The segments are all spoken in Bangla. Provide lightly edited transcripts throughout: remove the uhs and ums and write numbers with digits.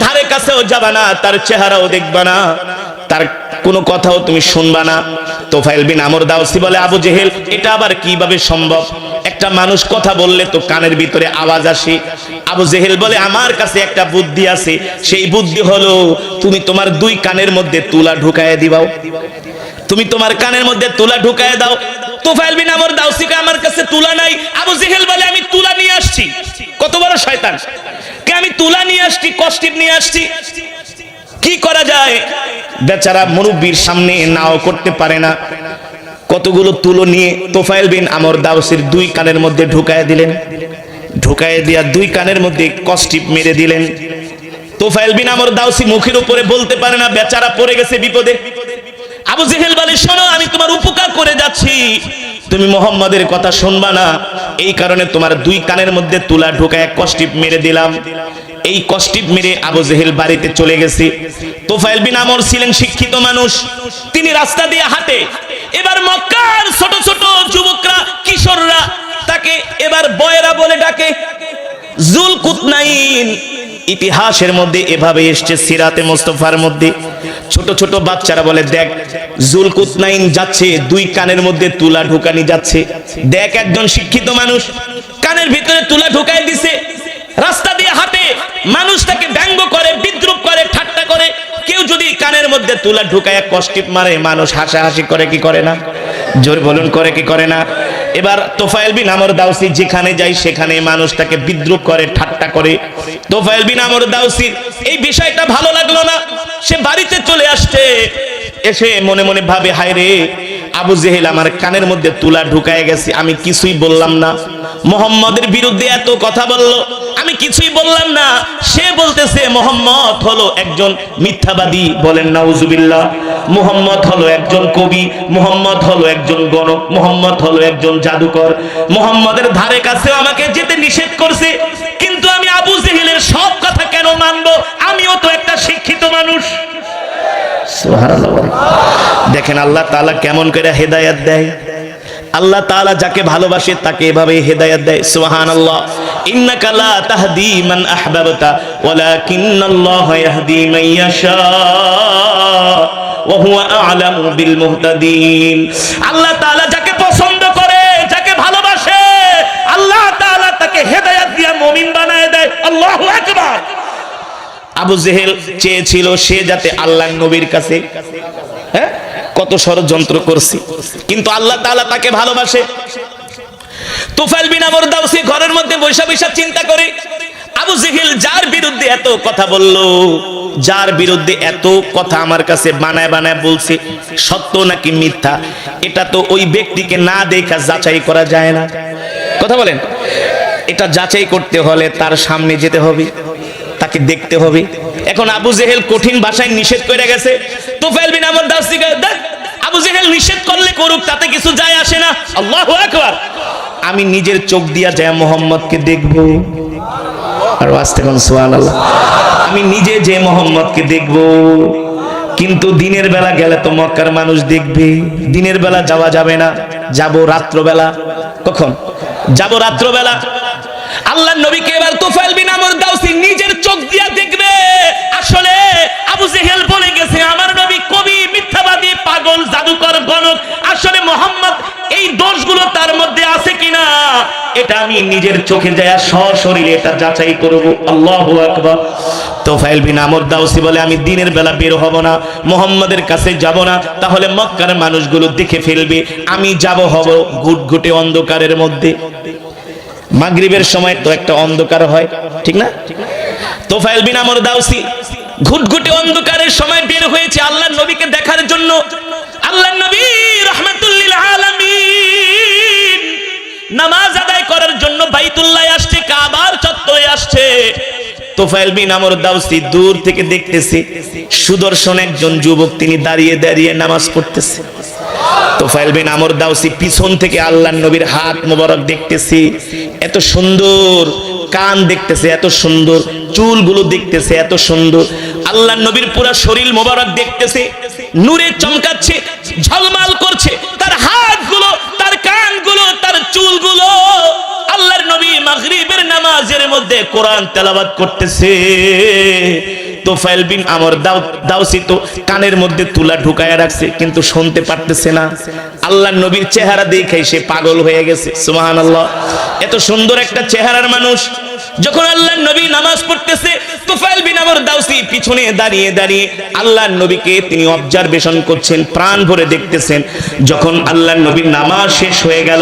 ধারে কাছেও যাবা না, তার চেহারাও দেখবা না, তার কোনো কথাও তুমি শুনবা না। তোফাইল বিন আমর দাউসি বলে, আবু জেহেল এটা আবার কিভাবে সম্ভব? একটা মানুষ কথা বললে তো কানের ভিতরে আওয়াজ আসে। আবু জেহেল বলে, আমার কাছে একটা বুদ্ধি আছে, সেই বুদ্ধি হলো তুমি তোমার দুই কানের মধ্যে তুলা ঢুকায় দিবাও। তুমি তোমার কানের মধ্যে তুলা ঢুকায় দাও। তোফাইল বিন আমর দাউসিকে, আমার কাছে তুলা নাই। আবু জেহেল বলে, আমি তুলা নিয়ে আসছি। কত বড় শয়তান! কে আমি তুলা নিয়ে আসছি, কষ্টিপ নিয়ে আসছি। কি করা যায়? বেচারা মুরব্বির সামনে নাও করতে পারে না। কতগুলো তুলো নিয়ে তোফাইল বিন আমর দাউসির দুই কানের মধ্যে ঢুকায় দিলেন। ঢুকায় দিয়া দুই কানের মধ্যে কষ্টিপ মেরে দিলেন। তোফাইল বিন আমর দাউসি মুখের উপরে বলতে পারে না, বেচারা পড়ে গেছে বিপদে। আবু জেহেল বলে, শোনো, আমি তোমার উপকার করে যাচ্ছি, তুমি মুহাম্মাদের কথা শুনবা না, এই কারণে তোমার দুই কানের মধ্যে তুলা ঢুকায় কষ্টিপ মেরে দিলাম। এই কষ্টিপ মেরে আবু জেহেল বাড়িতে চলে গেছে। তোফাইল বিন আমর ছিলেন শিক্ষিত মানুষ, তিনি রাস্তা দিয়ে হাঁটে। এবার মক্কার ছোট ছোট যুবকরা, কিশোররা তাকে এবার বয়রা বলে ডাকে। জুলকুতনাইন ইতিহাসের মধ্যে এভাবে এসেছে, সিরাতে মুস্তাফার মধ্যে। ছোট ছোট বাচ্চারা বলে, দেখ জুলকুতনাইন যাচ্ছে, দুই কানের মধ্যে তুলা ঢুকানি যাচ্ছে। দেখ, একজন শিক্ষিত মানুষ কানের ভিতরে তুলা ঢুকাই দিছে, রাস্তা দিয়ে হাঁটে, মানুষ তাকে ব্যঙ্গ করে, বিদ্রুপ করে, ঠাট্টা করে। কেউ যদি কানের মধ্যে তুলা ঢুকায় কষ্টিপ মারে, মানুষ হাসাহাসি করে কি করে না? জোর বলুন, করে কি করে না? এবার তোফাইল বিন আমর দাউসি যেখানে যায় সেখানে মানুষ তাকে বিদ্রুপ করে, ঠাট্টা করে। তোফাইল বিন আমর দাউসির এই বিষয়টা ভালো লাগলো না, সে বাড়িতে চলে আসছে। এসে মনে মনে ভাবে, হায় রে, আবু জেহেল আমার কানের মধ্যে তুলা ঢুকায় গেছে, আমি কিছুই বললাম না। মুহাম্মাদের বিরুদ্ধে এত কথা বলল, আমি কিছুই বললাম না। সে বলতেছে মুহাম্মদ হলো একজন মিথ্যাবাদী, বলেন নাউজুবিল্লাহ। মুহাম্মদ হলো একজন কবি, মুহাম্মদ হলো একজন গণক, মুহাম্মদ হলো একজন জাদুকর। মুহাম্মাদের ধারে কাছে আমাকে যেতে নিষেধ করছে, কিন্তু আমি আবু জেহেলের সব কথা কেন মানবো? আমিও তো একটা শিক্ষিত মানুষ। সুবহানাল্লাহ। দেখেন আল্লাহ তাআলা কেমন করে হেদায়েত দেয়। আল্লাহ তাআলা যাকে ভালোবাসে তাকে এভাবে হেদায়েত দেয়। সুবহানাল্লাহ। ইন্নাকা লা তাহদি মান আহবাবতা ওয়ালাকিন্নাল্লাহা ইয়াহদি মান ইয়াশা ওয়া হুয়া আ'লামু বিল মুহতাদিন। আল্লাহ তাআলা যাকে পছন্দ করে, যাকে ভালোবাসে, আল্লাহ তাআলা তাকে হেদায়েত দিয়ে মুমিন বানায় দেয়। আল্লাহু আকবার। আবু জেহেল চেয়েছিল সে যাতে আল্লাহর নবীর কাছে, কত ষড়যন্ত্র করছি, কিন্তু আল্লাহ তাআলা তাকে ভালোবাসে। তোফাইল বিন আমর দাউসি ঘরের মধ্যে বৈশা বৈশা চিন্তা করে, আবু জেহেল যার বিরুদ্ধে এত কথা বলল, যার বিরুদ্ধে এত কথা আমার কাছে বানায় বানায় বলছে, সত্য নাকি মিথ্যা, এটা তো ওই ব্যক্তিকে না দেখা যাচাই করা যায় না। কথা বলেন, এটা যাচাই করতে হলে তার সামনে যেতে হবে, তাকে দেখতে হবে। এখন আবু জেহেল কঠিন ভাষায় নিষেধ করে গেছে। তোফাইল বিন আমর দাউসি, আবু জেহেল নিষেধ করলে করুক, তাতে কিছু যায় আসে না। আল্লাহু আকবার। আমি নিজের চোখ দিয়া যায় মুহাম্মদকে দেখবো। আর আস্তে কোন সুবহানাল্লাহ। আমি নিজে যে মুহাম্মদকে দেখবো, কিন্তু দিনের বেলা গেলে তো মক্কার মানুষ দেখবে। দিনের বেলা যাওয়া যাবে না, যাব রাত্রবেলা। কখন যাব? রাত্রবেলা। আল্লাহর নবীকে এবার তোফাইল বিন আমর দাউসি নিজের চোখ দিয়া দেখবে। আসলে আবু জেহেল বলে গেছে আমার নবী কবি, মিথ্যাবাদী, পাগল, জাদুকর, গণক। আসলে মুহাম্মদ এই দোষগুলো তার মধ্যে আছে কিনা এটা আমি নিজের চোখে যায় সশরীরে এটা যাচাই করব। আল্লাহু আকবার। তোফাইল বিন আমর দাউসি বলে, আমি দিনের বেলা বের হব না, মুহাম্মাদের কাছে যাব না, তাহলে মক্কার মানুষগুলো দেখে ফেলবে। আমি যাব হব ঘুটঘুটে অন্ধকারের মধ্যে। মাগরিবের সময় তো একটা অন্ধকার হয়, ঠিক না? তোফাইল বিন আমর দাউসি ঘুটঘুটে অন্ধকারের সময় বের হয়েছে আল্লাহর নবীকে দেখার জন্য। আল্লাহর নবী রাহমাতুল লিল আলামিন নামাজ আদায় করার জন্য বাইতুল্লাহ আসছে, কাবার চত্বরে আসছে। তোফাইল বিন আমর দাউসি দূর থেকে দেখতেছে সুদর্শন একজন যুবক, তিনি দাঁড়িয়ে দাঁড়িয়ে নামাজ পড়তেছে। তোফাইল বিন আমর দাউসি পিছন থেকে আল্লাহর নবীর হাত মোবারক দেখতেছে, এত সুন্দর কান দেখতেছে, এত সুন্দর চুলগুলো দেখতেছে, এত সুন্দর। আল্লাহর নবীর পুরো শরীর মোবারক দেখতেছে, নূরে চমকাচ্ছে, ঝলমল করছে, তার হাতগুলো, তার কানগুলো, তার চুলগুলো। আল্লাহর নবী মাগরিবের নামাজের মধ্যে কোরআন তেলাওয়াত করতেছে। তোফাইল বিন আমর দাউসি তো কানের মধ্যে তুলা ঢুকায়া রাখছে, কিন্তু শুনতে পারতেছে না। আল্লাহর নবীর চেহারা দেখে সে পাগল হয়ে গেছে। সুবহানাল্লাহ, এত সুন্দর একটা চেহারার মানুষ। যখন আল্লাহর নবী নামাজ পড়তেছে, তোফাইল বিন আমর দাউসি পিছনে দাঁড়িয়ে দাঁড়িয়ে আল্লাহর নবীকে তিনি অবজারভেশন করছেন, প্রাণ ভরে দেখতেছেন। যখন আল্লাহর নবীর নামাজ শেষ হয়ে গেল,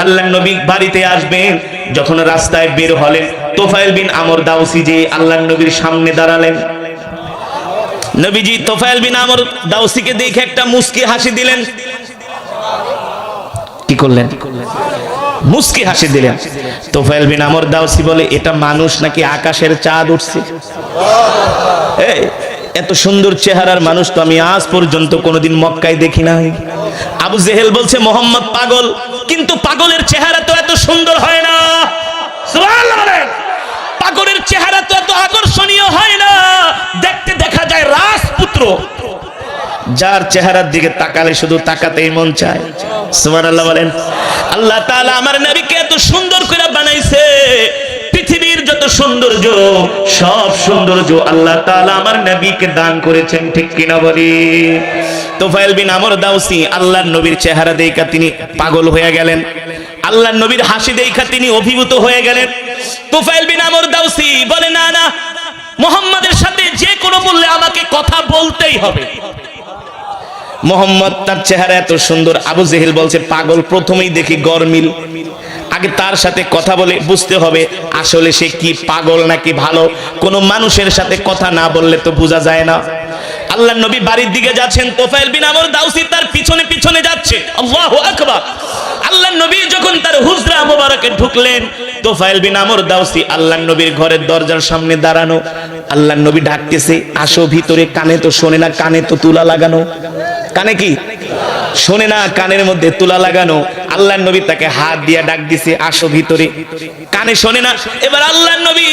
আল্লাহর নবী বাড়িতে আসবেন, যখন রাস্তায় বের হলেন, তোফাইল বিন আমর দাউসি যে আল্লাহর নবীর সামনে দাঁড়ালেন। নবীজি তোফাইল বিন আমর দাউসিকে দেখে একটা মুস্কি হাসি দিলেন। কি করলেন? মুস্কি হাসি দিলেন। তোফাইল বিন আমর দাউসি বলে, এটা মানুষ নাকি আকাশের চাঁদ উঠছে? এত সুন্দর চেহারার মানুষ তো আমি আজ পর্যন্ত কোনোদিন মক্কায় দেখি নাই। আবু জেহেল বলছে মোহাম্মদ পাগল, কিন্তু পাগলের চেহারা তো এত সুন্দর হয় না। সুবহানাল্লাহ বলেন। পাগলের চেহারা তো এত আকর্ষণীয় হয় না, দেখতে দেখা যায় রাজপুত্র, যার চেহারার দিকে তাকালে শুধু তাকাতেই মন চায়। সুবহানাল্লাহ বলেন। আল্লাহ তাআলা আমার নবীকে এত সুন্দর করে বানাইছে, পৃথিবীর যত সৌন্দর্য সব সৌন্দর্য আল্লাহ তাআলা আমার নবীকে দান করেছেন, ঠিক কিনা বলি? তোফাইল বিন আমর দাউসি আল্লাহর নবীর চেহারা দেখা তিনি পাগল হয়ে গেলেন, আল্লাহর নবীর হাসি দেখা তিনি অভিভূত হয়ে গেলেন। তোফাইল বিন আমর দাউসি বলে, না না, মুহাম্মাদের সাথে যে কোনো বললে আমাকে কথা বলতেই হবে। মোহাম্মদ তার চেহারা এত সুন্দর। আবু জেহেল বলছে, পাগল প্রথমেই দেখি গরমিল, আগে তার সাথে কথা বলে বুঝতে হবে আসলে সে কি পাগল নাকি ভালো। কোন মানুষের সাথে কথা না বললে তো বোঝা যায় না। আল্লাহর নবী বাড়ির দিকে যাচ্ছেন, তোফাইল বিন আমর দাউসি তার পিছনে পিছনে যাচ্ছে। আল্লাহু আকবার। আল্লাহর নবী যখন তার হুজরা মোবারকে ঢুকলেন, তোফাইল বিন আমর দাউসি আল্লাহর নবীর ঘরের দরজার সামনে দাঁড়ানো। আল্লাহর নবী ডাকতেছে, আসো ভিতরে। কানে তো শোনে না, কানে তো তুলা লাগানো। কানে কি শোনে না, কানের মধ্যে তুলা লাগানো। আল্লাহর নবী তাকে হাত দিয়ে ডাক দিছে, আসো ভিতরে। কানে শোনে না। এবার আল্লাহর নবী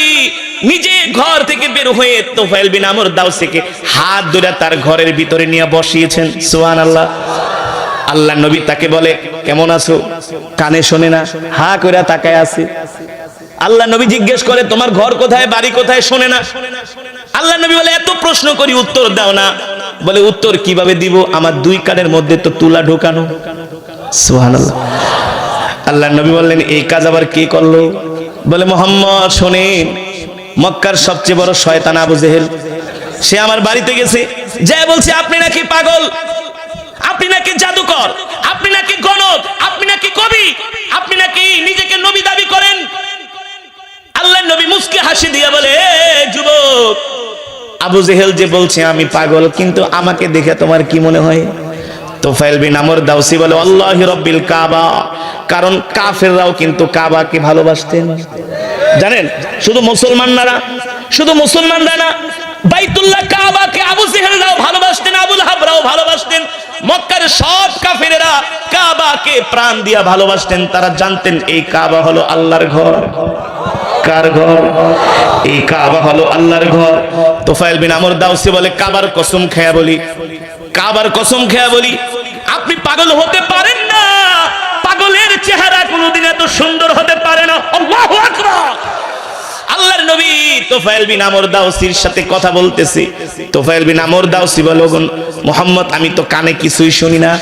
নিজে ঘর থেকে বের হয়ে তোফাইল বিন আমর দাউসিকে হাত ধরে তার ঘরের ভিতরে নিয়ে বসিয়েছেন। সুবহানাল্লাহ। আল্লাহর নবী তাকে বলে, কেমন আছো? কানে শোনে না, হা করে তাকায় আছে। আল্লাহর নবী জিজ্ঞেস করে, তোমার ঘর কোথায়, বাড়ি কোথায়? শোনে না। আল্লাহর নবী বলে, এত প্রশ্ন করি উত্তর দাও না। বলে, উত্তর কিভাবে দিব, আমার দুই কানের মধ্যে তো তুলা ঢোকানো। সুবহানাল্লাহ। আল্লাহর নবী বললেন, এই কাজ আবার কে করলো? বলে, মুহাম্মদ শোনেন, মক্কার সবচেয়ে বড় শয়তান আবু জেহেল, সে আমার বাড়িতে গেছে, যা বলছে আপনি নাকি পাগল, আপনি নাকি জাদুকর, আপনি নাকি গণক, আপনি নাকি কবি, আপনি নাকি নিজেকে নবী দাবি করেন। আল্লাহর নবী মুস্কি হাসি দিয়ে বলে, যুবক, আবু জেহেল যে বলছে আমি পাগল, কিন্তু আমাকে দেখে তোমার কি মনে হয়? তোফাইল বিন আমর দাউসি বলে, আল্লাহি রাব্বিল কাবা। কারণ কাফেররাও কিন্তু কাবাকে ভালোবাসতেন। জানেন, শুধু মুসলমানরা না, বাইতুল্লাহ কাবাকে আবু জেহেলরাও ভালোবাসতেন, আবু লাহাবরাও ভালোবাসতেন। মক্কার সব কাফেরেরা কাবাকে প্রাণ দিয়া ভালোবাসতেন। তারা জানতেন এই কাবা হলো আল্লাহর ঘর। কার ঘর? এই কাবা হলো আল্লাহর ঘর। তোফাইল বিন আমর দাউসি বলে, কাবার কসম খেয়া বলি, কাবার কসম খেয়া বলি, আপনি পাগল হতে পারেন না। পাগলের চেহারা কোনোদিন এত সুন্দর হতে পারে না। আল্লাহু আকবার। আল্লাহর নবী তোফাইল বিন আমর দাউসির সাথে কথা বলতেছে। তোফাইল বিন আমর দাউসি বলে, মুহাম্মদ, আমি তো কানে কিছুই শুনি না।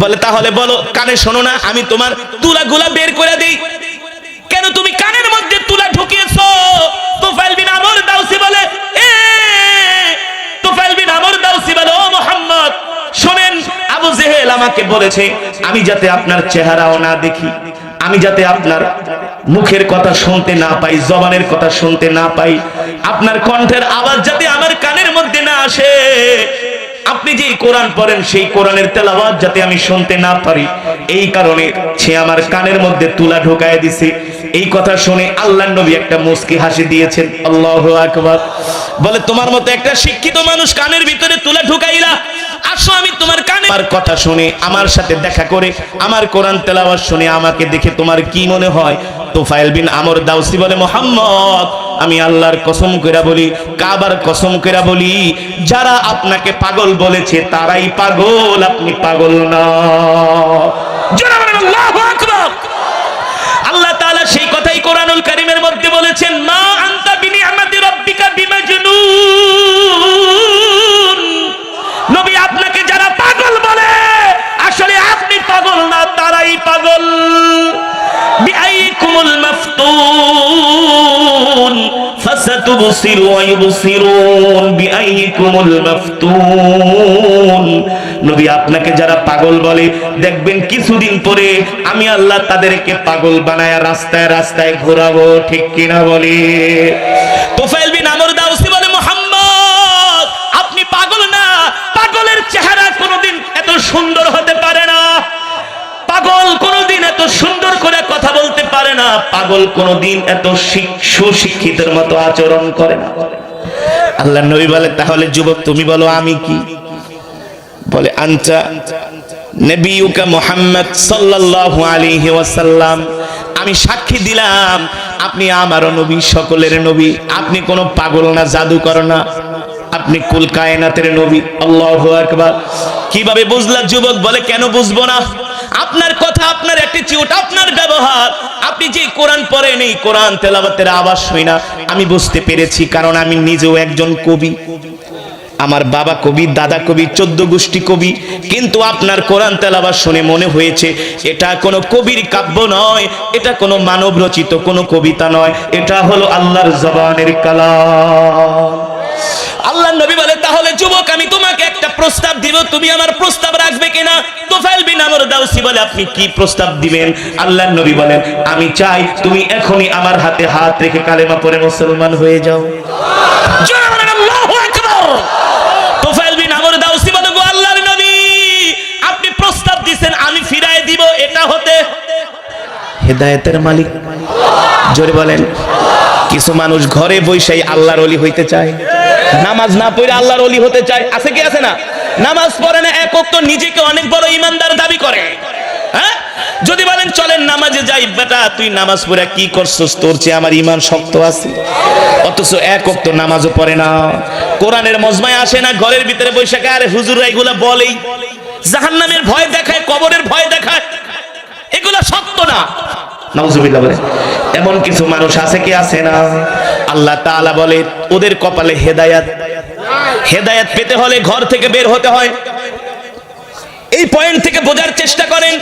বলে, তাহলে বলো, কানে শোনো না, আমি তোমার তুলাগুলা বের করে দেই। কেন তুমি কানের মধ্যে তুলা ঢুকিয়েছো? তোফাইল বিন আমর দাউসি বলে, তোফাইল বিন আমর দাউসি বলে, ও মুহাম্মদ শোনেন, আবু জেহেল আমাকে বলেছে আমি যাতে আপনার চেহারাও না দেখি, আমি যাতে আপনার মুখের কথা শুনতে না পাই, জবানের কথা শুনতে না পাই, আপনার কণ্ঠের আওয়াজ যাতে আমার কানের মধ্যে না আসে, আপনি যে কোরআন পড়েন সেই কোরআনের তেলাওয়াত যাতে আমি শুনতে না পারি, এই কারণে সে আমার কানের মধ্যে তুলা ঢোকায় দিছে। এই কথা শুনে আল্লাহর নবী একটা মুস্কি হাসি দিয়েছেন। আল্লাহু আকবার। বলে, তোমার মতো একটা শিক্ষিত মানুষ কানের ভিতরে তুলা ঢুকাইলা, আসো আমি তোমার কানে আমার কথা শুনে, আমার সাথে দেখা করে, আমার কোরআন তেলাওয়াত শুনে আমাকে দেখে তোমার কি মনে হয়? তোফাইল বিন আমর দাউসি বলে, মুহাম্মদ, আমি আল্লাহর কসম কইরা বলি, কাবার কসম কইরা বলি, যারা আপনাকে পাগল বলেছে তারাই পাগল, আপনি পাগল না। জোরে বলেন আল্লাহু আকবার। আল্লাহ তাআলা সেই কথাই কোরআনুল কারীমের মধ্যে বলেছেন, মা আনতা বিনিআমাতি রাব্বিকা বিমাজনুন। বিআইকুমুল মাফতুন ফাসাতুবসিরু ওয়া ইউবসিরুন বিআইকুমুল মাফতুন। নবী আপনাকে যারা পাগল বলে দেখবেন কিছুদিন পরে আমি আল্লাহ তাদেরকে পাগল বানায়া রাস্তায় রাস্তায় ঘোরাবো, ঠিক কিনা বলি? তুফাইল বিন আমর দাউসী বলে, মুহাম্মদ আপনি পাগল না, পাগলের চেহারা কোনোদিন এত সুন্দর হতে পারে না, পাগল কোনোদিন এত সুন্দর করে কথা বলতে পারে না, পাগল কোনোদিন এত সুশিক্ষিতের মতো আচরণ করে না। আল্লাহ নবী বলে, তাহলে যুবক তুমি বলো আমি কি? বলে, আনতা নবিয়ুকা মুহাম্মদ সাল্লাল্লাহু আলাইহি ওয়াসাল্লাম, আমি সাক্ষী দিলাম আপনি আমারও নবী, সকলের নবী। আপনি কোনো পাগল না, জাদুকর না, আপনি কুল কায়নাতের নবী। আল্লাহু আকবার। কিভাবে বুঝলা যুবক? বলে, কেন বুঝবো না? আপনার কথা, আপনার অ্যাটিটিউড, আপনার ব্যবহার, আপনি যে কোরআন পড়েন এই কোরআন তেলাওয়াতের আওয়াজ শুই না আমি বুঝতে পেরেছি, কারণ আমি নিজেও একজন কবি। আমার বাবা কবি, দাদা কবি, 14 গোষ্ঠী কবি, কিন্তু আপনার কোরআন তেলাওয়াত শুনে মনে হয়েছে এটা কোনো কবির কাব্য নয়, এটা কোনো মানব রচিত কোনো কবিতা নয়, এটা হলো আল্লাহর জবানের কালাম। আল্লাহ নবী বলে, তাহলে যুবক আমি তোমাকে একটা প্রস্তাব দিব, তুমি আমার প্রস্তাব রাখবে কিনা? তুফাইল বিন আমর দাউসী বলে, আপনি কি প্রস্তাব দিবেন? আল্লাহ নবী বলেন, আমি চাই তুমি এখনই আমার হাতে হাত রেখে কালেমা পড়ে মুসলমান হয়ে যাও। আল্লাহু আকবার। তুফাইল বিন আমর দাউসী বলে, গো আল্লাহর নবী আপনি প্রস্তাব দিবেন, আমি ফিরায় দিব, এটা হতে হেদায়েতের মালিক। জোরে বলেন। কিছু মানুষ ঘরে বসেই আল্লাহর ওলি হইতে চায়, নামাজ না পড়ে আল্লাহর ওলি হতে চায়। আছে কি আছে না? নামাজ পড়ে না, এক ওয়াক্ত নিজেকে অনেক বড় ইমানদার দাবি করে। হ্যাঁ, যদি বলেন চলেন নামাজে যাই, বেটা তুই নামাজ পড়ে কি করছস? তোর চেয়ে আমার ঈমান শক্ত আছে। অথচ এক ওয়াক্ত নামাজও পড়ে না, কোরআনের মজমায় আসে না, ঘরের ভিতরে বসে আরে হুজুররা এগুলা বলেই, জাহান্নামের ভয় দেখায়, কবরের ভয় দেখায়, এগুলা সত্য না। নাউজুবিল্লাহ বলে। এমন কিছু মানুষ আছে কি আছে না? আল্লাহ তাআলা বলে ওদের কপালে হেদায়েত। হেদায়েত পেতে হলে ঘর থেকে বের হতে হয়। এই পয়েন্ট থেকে বোঝার চেষ্টা করেন।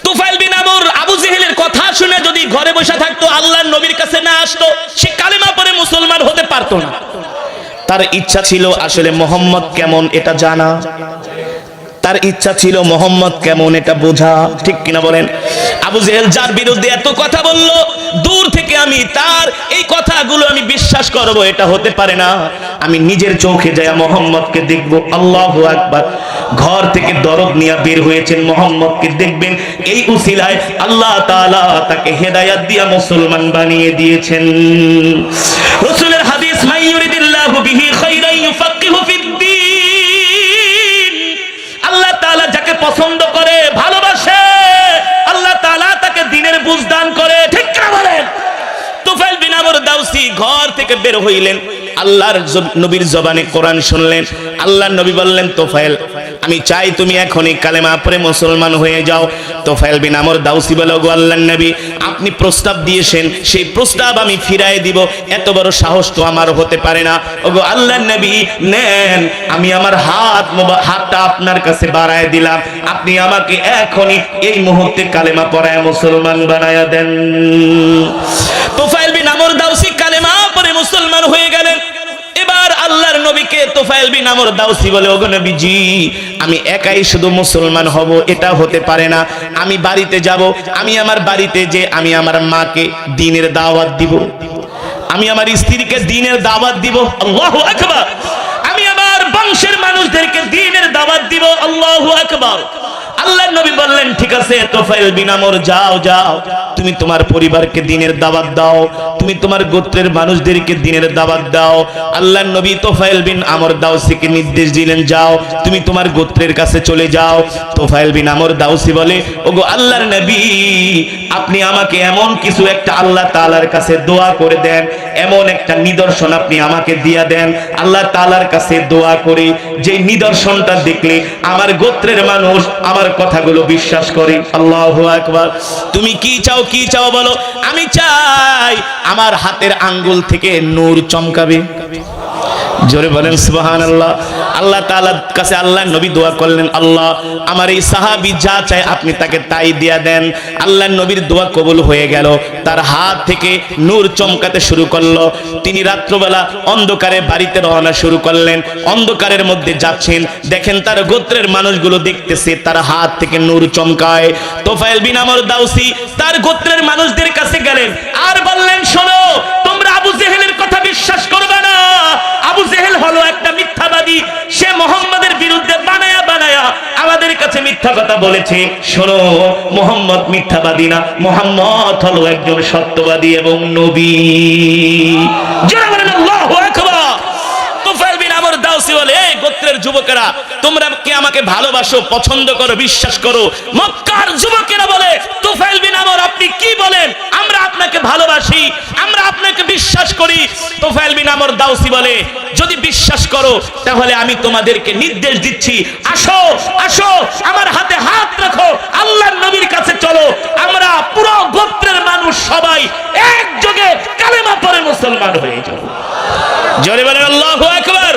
তুফাইল বিন আমর আবু জেহেলের কথা শুনে যদি ঘরে বসে থাকতো, আল্লাহর নবীর কাছে না আসতো, সে কালেমা পড়ে মুসলমান হতে পারতো না। তার ইচ্ছা ছিল আসলে মোহাম্মদ কেমন এটা জানা, তার ইচ্ছা ছিল মোহাম্মদ কেমন এটা বোঝা, ঠিক কিনা বলেন? আবু জেহেল যার বিরুদ্ধে এত কথা বলল, দূর থেকে আমি তার এই কথাগুলো আমি বিশ্বাস করব এটা হতে পারে না, আমি নিজের চোখে যায় মোহাম্মদকে দেখব। আল্লাহু আকবার। ঘর থেকে দরদ নিয়ে বের হয়েছেন, মোহাম্মদকে দেখবেন, এই উসিলায় আল্লাহ তাআলা তাকে হেদায়েত দিয়া মুসলমান বানিয়ে দিয়েছেন। রাসূলের হাদিস, মাইয়ুরিদিল্লাহু বিহি খায়রান ইউফাক্কিহু ফিদ্দীন। আল্লাহ তাআলা যাকে পছন্দ করে, ভালোবাসে, আল্লাহ তাআলা তাকে দ্বীনের বুঝ দান করে, ঠিক না বলেন? তুফাইল বিন আমর দাউসী ঘর থেকে বের হইলেন, আল্লাহর নবীর জবানে কোরআন শুনলেন। আল্লাহর নবী বললেন, তোফাইল আমি চাই তুমি এখনই কালেমা পড়ে মুসলমান হয়ে যাও। তোফাইল বিন আমর দাউসী বলে, গো আল্লাহর নবী আপনি প্রস্তাব দিয়েছেন, সেই প্রস্তাব আমি ফিরায় দিব, এত বড় সাহস তো আমার হতে পারে না। ওগো আল্লাহর নবী নেন, আমি আমার হাতটা আপনার কাছে বাড়ায় দিলাম, আপনি আমাকে এখনই এই মুহূর্তে কালেমা পড়ায় মুসলমান বানায়া দেন। তুফাইল বিন আমর দাউসী কালেমা পড়ে মুসলমান হয়ে গেলেন। এবার আল্লাহর নবীকে তুফাইল বিন আমর দাউসী বলে, ওগো নবীজি আমি একাই শুধু মুসলমান হব এটা হতে পারে না, আমি বাড়িতে যাব, আমি আমার বাড়িতে যে আমি আমার মাকে দ্বীনের দাওয়াত দিব, আমি আমার স্ত্রীকে দ্বীনের দাওয়াত দিব। আল্লাহু আকবার। আমি আমার বংশের মানুষদেরকে দ্বীনের দাওয়াত দিব। আল্লাহু আকবার। আল্লাহর নবী বললেন, ঠিক আছে তুফাইল বিন আমর যাও যাও, তুমি তোমার পরিবারকে দ্বীনের দাওয়াত দাও, তুমি তোমার গোত্রের মানুষদেরকে দ্বীনের দাওয়াত দাও। আল্লাহর নবী তুফাইল বিন আমর দাউসীকে নির্দেশ দিলেন, যাও তুমি তোমার গোত্রের কাছে চলে যাও। তুফাইল বিন আমর দাউসী বলে, ওগো আল্লাহর নবী আপনি আমাকে এমন কিছু একটা আল্লাহ তাআলার কাছে দোয়া করে দেন, এমন একটা নিদর্শন আপনি আমাকে দিয়া দেন, আল্লাহ তাআলার কাছে দোয়া করে যে নিদর্শনটা দেখলে আমার গোত্রের মানুষ আমার কথাগুলো বিশ্বাস করে। আল্লাহু আকবার। তুমি কি চাও, কি চাও বলো? আমি চাই আমার হাতের আঙ্গুল থেকে নূর চমকাবে, জোরে বলেন সুবহানাল্লাহ। আল্লাহ তাআলার কাছে আল্লাহর নবী দোয়া করলেন, আল্লাহ আমার এই সাহাবী যা চায় আপনি তাকে তাই দিয়া দেন। আল্লাহর নবীর দোয়া কবুল হয়ে গেল, তার হাত থেকে নূর চমকাতে শুরু করলো। তিনি রাত্রবেলা অন্ধকারে বাড়িতে রওনা শুরু করলেন। অন্ধকারের মধ্যে যাচ্ছেন, দেখেন তার গোত্রের মানুষগুলো দেখতেছে তার হাত থেকে নূর চমকায়। তোফায়েল বিন আমর দাউসি তার গোত্রের মানুষদের কাছে গেলেন আর বললেন, শোনো তোমরা আবু জেহেলের কথা বিশ্বাস করবে না। আবু জেহেল হলো একটা মিথ্যাবাদী, সে মুহাম্মাদের বিরুদ্ধে বানায়া বানায়া আমাদের কাছে মিথ্যা কথা বলেছে। শোনো মুহাম্মদ মিথ্যাবাদী না, মুহাম্মদ হলো একজন সত্যবাদী এবং নবী। জোরে বলেন আল্লাহু আকবার। তোফায়েল বিন আমর দাউসি বলে, এই গোত্রের যুবকেরা তোমরা কি আমাকে ভালোবাসো, পছন্দ করো, বিশ্বাস করো? মক্কার যুবকেরা বলে, তোফায়েল বিন আমর আপনি কি বলেন? আমরা আপনাকে ভালোবাসি, আমরা আপনাকে বিশ্বাস করি। তোফায়েল বিন আমর দাউসি বলে, যদি বিশ্বাস করো তাহলে আমি তোমাদেরকে নির্দেশ দিচ্ছি, আসো আসো আমার হাতে হাত রাখো, আল্লাহর নবীর কাছে চলো, আমরা পুরো গোত্রের মানুষ সবাই একযোগে কালেমা পড়ে মুসলমান হয়ে যাব। জোরে বলেন আল্লাহু আকবার।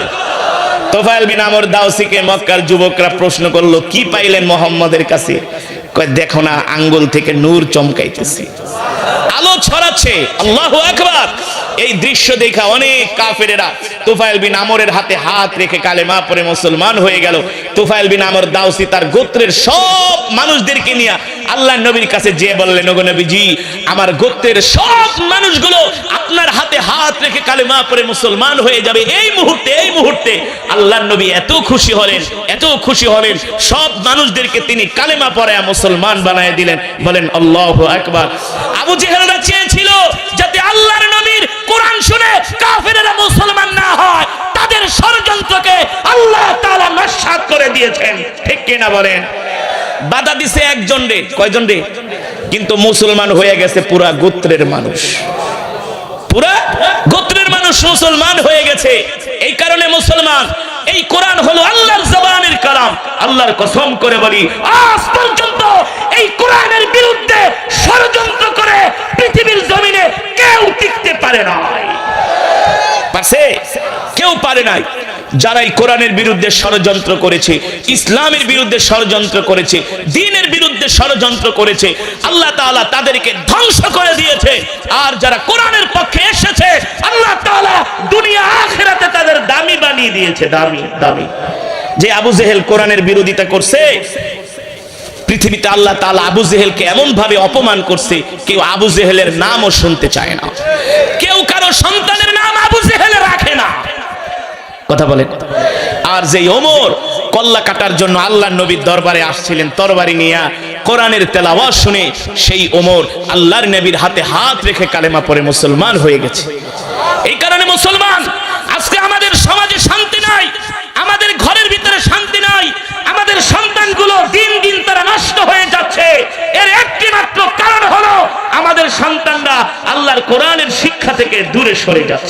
তোফায়েল বিন আমর দাউসিকে মক্কার যুবকরা প্রশ্ন করলো, কি পাইলেন মুহাম্মাদের কাছে? কয় দেখো না আঙ্গুল থেকে নূর চমকাইতেছে, আলো ছড়াচ্ছে। আল্লাহু আকবার। এই দৃশ্য দেখা অনেক কাফেরেরা তোফায়েল বিন আমরের হাতে হাত রেখে কালেমা পড়ে মুসলমান হয়ে গেল। তোফায়েল বিন আমর দাউসি তার গোত্রের সব মানুষদেরকে নিয়ে আল্লাহর নবীর কাছে যেয়ে বললেন, ওগো নবীজি আমার গোত্রের সব মানুষগুলো আপনার হাতে হাত রেখে কালেমা পড়ে মুসলমান হয়ে যাবে এই মুহূর্তে। আল্লাহর নবী এত খুশি হলেন, এত খুশি হলেন, সব মানুষদেরকে তিনি কালেমা পড়ায়া মুসলমান বানায় দিলেন। বলেন আল্লাহু আকবার। আবু জেহেলরা চেয়েছিল যাতে আল্লাহর নবীর কোরআন শুনে কাফেরেরা মুসলমান না হয়, তাদের ষড়যন্ত্রকে আল্লাহ তাআলা নস্যাৎ করে দিয়েছেন। ঠিক কিনা বলেন? বাধা দিছে একজন রে, কয়জন রে? কিন্তু মুসলমান হয়ে গেছে পুরা গোত্রের মানুষ, পুরা গোত্রের মানুষ মুসলমান হয়ে গেছে। এই কারণে মুসলমান, এই কোরআন হলো আল্লাহর জবানের কালাম। আল্লাহর কসম করে বলি, আজ পর্যন্ত এই কোরআনের বিরুদ্ধে ষড়যন্ত্র করে পৃথিবীর জমিনে কেউ টিকতে পারে না, পারছে? কেউ পারে নাই। যারা এই কোরআনের বিরুদ্ধে ষড়যন্ত্র করেছে, ইসলামের বিরুদ্ধে ষড়যন্ত্র করেছে, দ্বীনের বিরুদ্ধে ষড়যন্ত্র করেছে, আল্লাহ তাআলা তাদেরকে ধ্বংস করে দিয়েছে। আর যারা কোরআনের পক্ষে এসেছে, আল্লাহ তাআলা দুনিয়া আখিরাতে তাদের দামি বানিয়ে দিয়েছে, দামি দামি। যে আবু জেহেল কোরআনের বিরোধিতা করছে, পৃথিবীতে আল্লাহ তাআলা আবু জেহেলকে এমন ভাবে অপমান করছে, কেউ আবু জেহেলের নামও শুনতে চায় না, কেউ কারো সন্তানের নাম আবু জেহেল রাখে না। কথা বলেন। আর যে ওমর কল্লা কাটার জন্য আল্লাহর নবীর দরবারে আসছিলেন তরবারি নিয়ে, কোরআনের তেলাওয়াত শুনে সেই ওমর আল্লাহর নবীর হাতে হাত রেখে কালেমা পড়ে মুসলমান হয়ে গেছে। এই কারণে মুসলমান, আজকে আমাদের সমাজে শান্তি নাই, আমাদের ঘরের ভিতরে শান্তি নাই, আমাদের সন্তানগুলো দিন দিন তারা নষ্ট হয়ে যাচ্ছে। এর একটি মাত্র কারণ হলো আমাদের সন্তানরা আল্লাহর কোরআনের শিক্ষা থেকে দূরে সরে যাচ্ছে।